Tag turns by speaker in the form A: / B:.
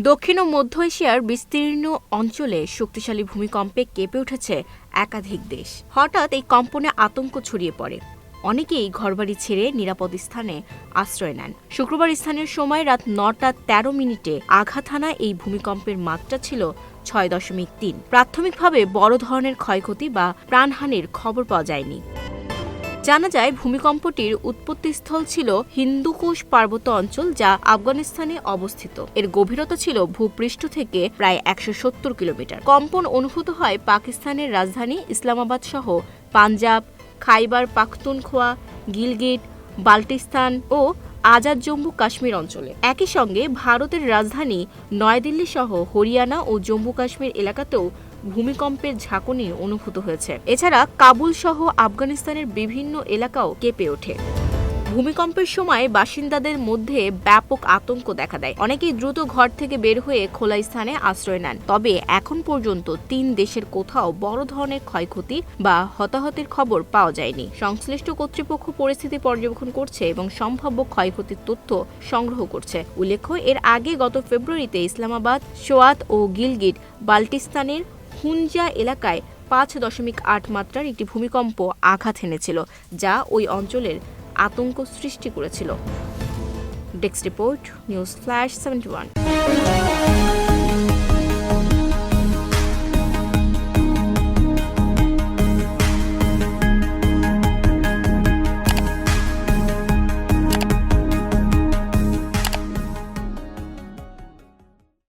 A: দক্ষিণ ও মধ্য এশিয়ার বিস্তীর্ণ অঞ্চলে শক্তিশালী ভূমিকম্পে কেঁপে উঠেছে একাধিক দেশ। হঠাৎ এই কম্পনে আতঙ্ক ছড়িয়ে পড়ে। অনেকেই ঘরবাড়ি ছেড়ে নিরাপদ স্থানে আশ্রয় নেন। শুক্রবার স্থানীয় সময় রাত ৯টা ১৩ মিনিটে আঘাত হানা এই ভূমিকম্পের মাত্রা ছিল ৬.৩। প্রাথমিকভাবে বড় ধরনের ক্ষয়ক্ষতি বা প্রাণহানির খবর পাওয়া যায়নি। জানা যায়, ভূমিকম্পটির উৎপত্তিস্থল ছিল হিন্দুকুশ পার্বত্য অঞ্চল, যা আফগানিস্তানে অবস্থিত। এর গভীরতা ছিল ভূপৃষ্ঠ থেকে প্রায় ১৭০ কিলোমিটার। কম্পন অনুভূত হয় পাকিস্তানের রাজধানী ইসলামাবাদ সহ পাঞ্জাব, খাইবার পাখতুনখোয়া, গিলগিট, বাল্টিস্তান ও আজাদ জম্মু কাশ্মীর অঞ্চলে। একই সঙ্গে ভারতের রাজধানী নয়াদিল্লি সহ হরিয়ানা ও জম্মু কাশ্মীর এলাকাতেও ভূমিকম্পের ঝাঁকুনি অনুভূত হয়েছে। এছাড়া কাবুল সহ আফগানিস্তানের বিভিন্ন এলাকাও কেঁপে ওঠে। ভূমিকম্পের সময় বাসিন্দাদের মধ্যে ব্যাপক আতঙ্ক দেখা দেয়। অনেকেই দ্রুত ঘর থেকে বের হয়ে খোলা স্থানে আশ্রয় নেন। তবে এখন পর্যন্ত ৩ দেশের কোথাও বড় ধরনের ক্ষয়ক্ষতি বা হতাহতের খবর পাওয়া যায়নি। সংশ্লিষ্ট কর্তৃপক্ষ পরিস্থিতি পর্যবেক্ষণ করছে এবং সম্ভাব্য ক্ষয়ক্ষতির তথ্য সংগ্রহ করছে। উল্লেখ্য, এর আগে গত ফেব্রুয়ারিতে ইসলামাবাদ, সোয়াত ও গিলগিট বাল্টিস্তানের হুনজা এলাকায় ৫.৮ মাত্রার একটি ভূমিকম্প আঘাত হেনেছিল, যা ওই অঞ্চলের আতঙ্ক সৃষ্টি করেছিল। Desk report, news flash 71।